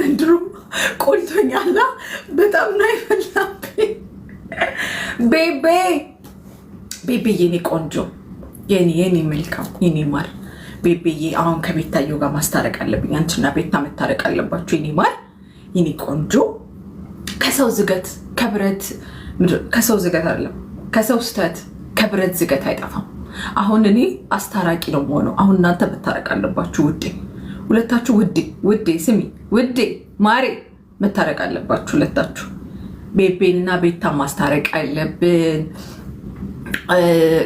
ዘንድሮ ቆልቶኛላ በጣም ነው ይፈላብኝ። ቤቤ የኔ ቆንጆ የኔ መልካም የኔ ማር ቤቤዬ አሁን ከቤታዮ ጋር ማስታረቅ አለብኝ። አንቺና ቤታ መታረቅ አለባችሁ የኔ ማር የኔ ቆንጆ። ከሰው ዝገት ከብረት ከሰው ዝገት አይደለም ከሰው ስተት ከብረት ዝገት አይጠፋም። አሁን እኔ አስታራቂ ነው የምሆነው። አሁን እናንተ መታረቅ አለባችሁ ውዴ፣ ሁለታችሁ ውዴ ስሚ ውዴ ማሬ መታረቅ አለባችሁ ሁለታችሁ። ቤቤንና ቤታ ማስታረቅ አለብን።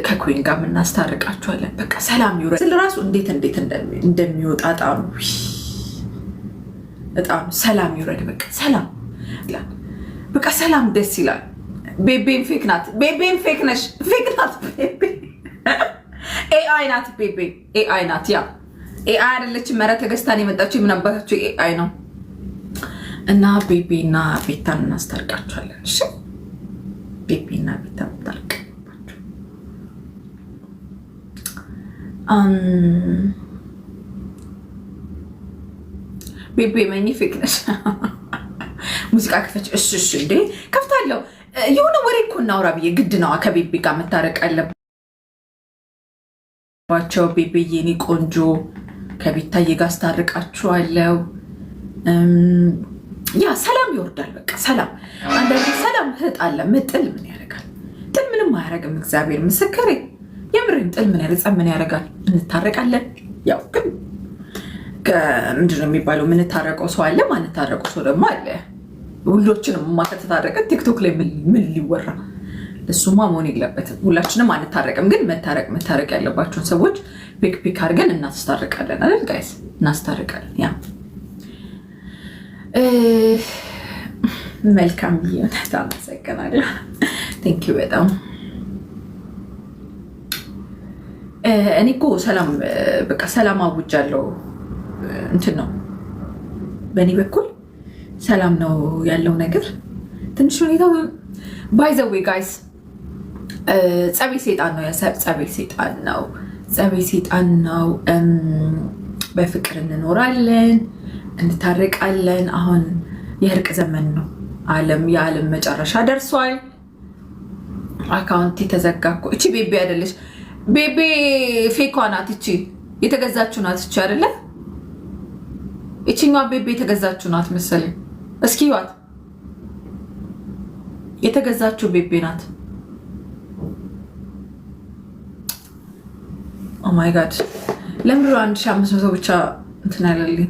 ከኩዊን ጋር እናስታርቃችኋለን። በቃ ሰላም ይውረድ። ስለራሱ እንዴት እንደሚወጣ እጣኑ ሰላም ይውረድ። በቃ ሰላም ይላል። በቃ ሰላም ደስ ይላል። ቤቤን ፌክ ናት። ቤቤን ፌክ ነሽ። ፌክ ናት ቤቤ። ኤአይ ናት ቤቤ። ኤአይ ናት። ያ ኤአይ አይደለችም። መረተ ገዝታን የመጣችው የምናባታችሁ ኤአይ ነው። እና ቤቤና ቤታን እናስታርቃችኋለን። እሺ ቤቤና ቤታን እናስታርቅ። ቤቤ መኝ ፌክ ነሽ። ሙዚቃ ክፈች። እሺ እንዴ ከፍታለሁ። የሆነ ወሬ እኮ እናውራ ብዬ ግድ ነዋ። ከቤቤ ጋር መታረቅ አለባቸው። ቤቤ የኔ ቆንጆ ከቤታዬ ጋር አስታርቃችኋለሁ። ያ ሰላም ይወርዳል። በቃ ሰላም። አንዳንዴ ሰላም እህት አለ። ጥል ምን ያደርጋል? ጥል ምንም አያደርግም። እግዚአብሔር ምስክሬ የምርን ጥል ምን ያደርጋል? ምን ያደርጋል? እንታረቃለን። ያው ግን ምንድነው የሚባለው? ምንታረቀው ሰው አለ፣ ማንታረቀው ሰው ደግሞ አለ። ሁሎችንም ማከተታረቀ ቲክቶክ ላይ ምን ሊወራ? እሱማ መሆን የለበትም። ሁላችንም አንታረቅም፣ ግን መታረቅ ያለባቸውን ሰዎች ፒክ አድርገን እናስታርቃለን አይደል ጋይስ? እናስታርቃለን። ያ መልካም ቢሆን ታመሰግናለሁ። ቴንክ ዩ በጣም። እኔ እኮ ሰላም በቃ ሰላም አውጃለሁ። እንትን ነው በእኔ በኩል ሰላም ነው ያለው ነገር። ትንሽ ሁኔታው ባይ ዘ ዌይ ጋይስ ጸቤ ሴጣን ነው። ጸቤ ሴጣን ነው። በፍቅር እንኖራለን፣ እንታረቃለን። አሁን የእርቅ ዘመን ነው። የዓለም መጨረሻ ደርሷል። አካውንት የተዘጋ እኮ እቺ ቤቤ አይደለች። ቤቤ ፌኳ ናት። እቺ የተገዛችው ናት። እቺ አይደለ? እቺኛዋ ቤቤ የተገዛችው ናት መሰለኝ። እስኪ ይዋት የተገዛችው ቤቤ ናት። ኦ ማይ ጋድ ለምንድን ነው 1500 ብቻ እንትን ያለልኝ?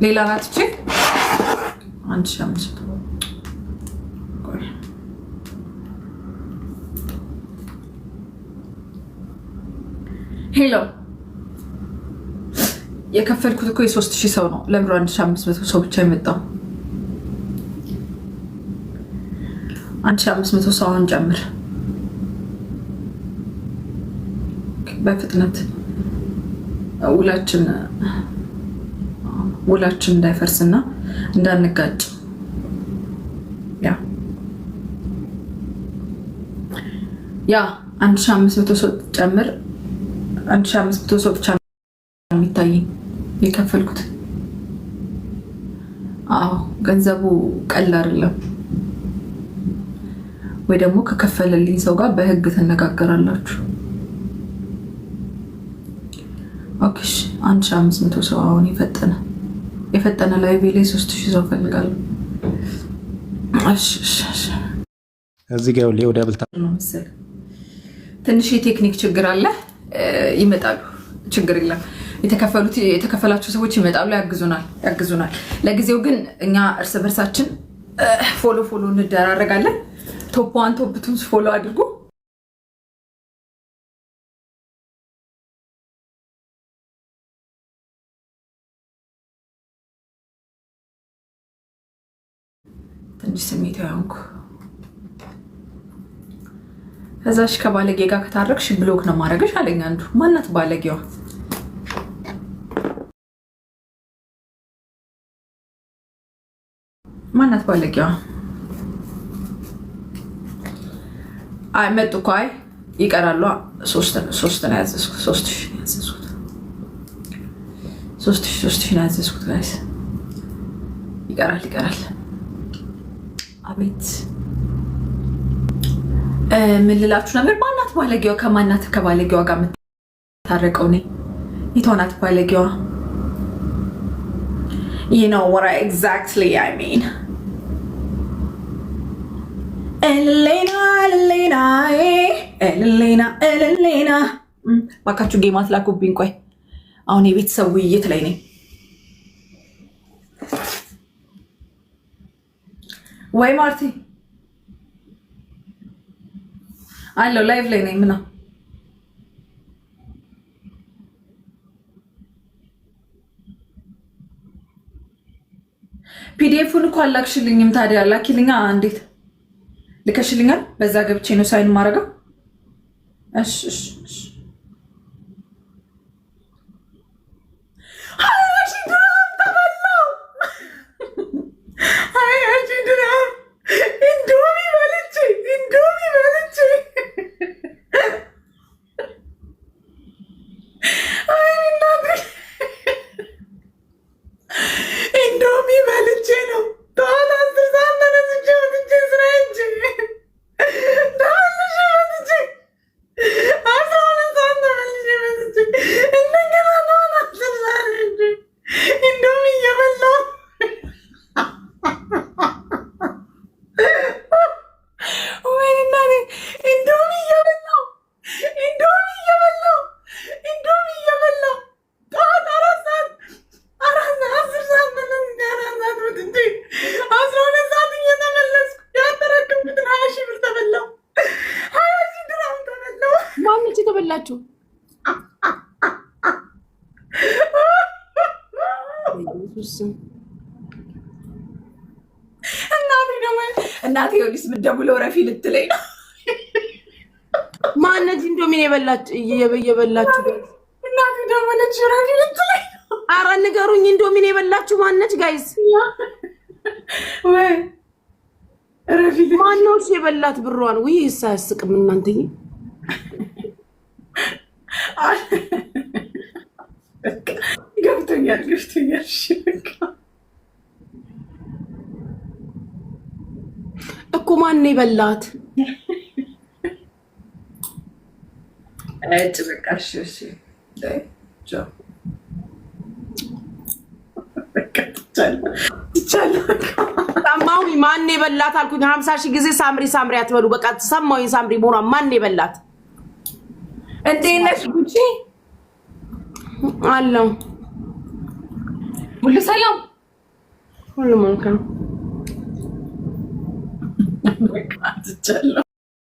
ሌላ ናት እቺ 1500 ሄሎ የከፈልኩት እኮ የ3000 ሰው ነው። ለምሮ 1500 ሰው ብቻ የመጣው 1500 ሰው አሁን ጨምር በፍጥነት ውላችን እንዳይፈርስና እንዳንጋጭ። ያ 1500 ሰው ጨምር። 1500 ሰው ብቻ የሚታይ የከፈልኩት። አዎ ገንዘቡ ቀላል አይደለም። ወይ ደግሞ ከከፈለልኝ ሰው ጋር በህግ ተነጋገራላችሁ። ኦኬ 1500 ሰው አሁን የፈጠነ ላይቭ ላይ 3000 ሰው ፈልጋለሁ። እሺ እዚህ ጋር ወደ ብልታ ነው መሰለኝ ትንሽ የቴክኒክ ችግር አለ። ይመጣሉ፣ ችግር የለም። የተከፈላቸው ሰዎች ይመጣሉ፣ ያግዙናል። ለጊዜው ግን እኛ እርስ በርሳችን ፎሎ እንደራረጋለን። ቶፕ 1 ቶፕ 2 ፎሎ አድርጉ። ትንሽ ስሜታዊ ሆንኩ። ከዛሽ ከባለጌ ጋር ከታረቅሽ ብሎክ ነው ማድረግሽ አለኝ አንዱ። ማናት ባለጌዋ? ማናት ባለጌዋ? አይ መጡ እኮ ይቀራሉ። 3 ነው ያዘዝኩት። 3000 ነው ያዘዝኩት። 3000 ነው ያዘዝኩት ጋይስ። ይቀራል። አቤት ምን ልላችሁ ነበር? ማናት ባለጌዋ? ከማናት ከባለጌዋ ጋር የምታረቀው ነኝ? የቷናት ባለጌዋ? You know what exactly I mean. Elena. ባካችሁ ጌማት ላኩብኝ። ቆይ አሁን የቤተሰብ ውይይት ላይ ነኝ። ወይ ማርቲ አለው ላይቭ ላይ ነኝ። ምና ፒዲኤፉን እኮ አላክሽልኝም። ታዲያ ላኪልኛ። እንዴት ልከሽልኛል? በዛ ገብቼ ነው ሳይን ማረጋው። እሺ ተበላችሁ። እናቴ ወዲስ ምደውለው ረፊ ልትለኝ ነው። ማነች ኢንዶሚን የበላችሁ? እናቴ ደወለች ረፊ ልትለኝ ነው። ኧረ ንገሩኝ፣ ኢንዶሚን የበላችሁ ማነች ጋይስ? ወይ ረፊ ማነው የበላት ብሯን? ወይ ሳያስቅም እናንተዬ። ገብቶኛል። እኮ ማን የበላት? እጭ በቃ እሺ ሰማሁ። ማን የበላት አልኩኝ 50,000 ጊዜ ሳምሪ አትበሉ። በቃ ሰማሁኝ ሳምሪ መሆኗን። ማን የበላት? እንዴት ነሽ ጉቺ? አለው ሁሉ ሰላም፣ ሁሉ መልካም። በቃ ትቻለሁ።